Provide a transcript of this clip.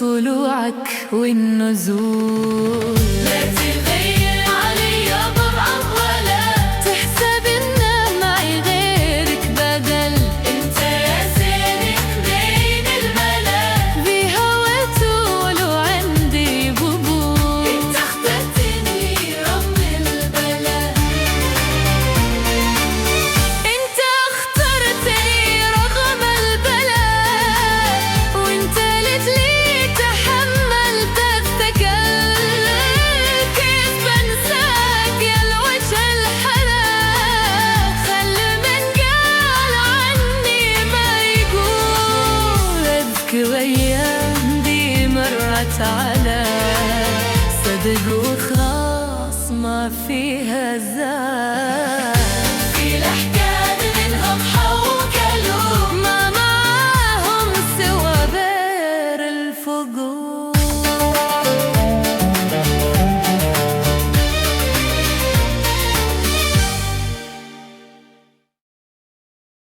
طلوعك والنزول. لا تغير علي طبعك ولا تحسب إنه معي غيرك بدل. انت يا سالك بين الملا في هوته ولو عندي ببول. انت اخترتني رغم البلا، انت اخترتني رغم البلا، وانت لتلي تحملت الثقل. كيف بنساك يا الوجه الحلا، خل من قال عني ما يقول. اذكر ايام دي مرت على صدق وخلاص ما فيها زاد.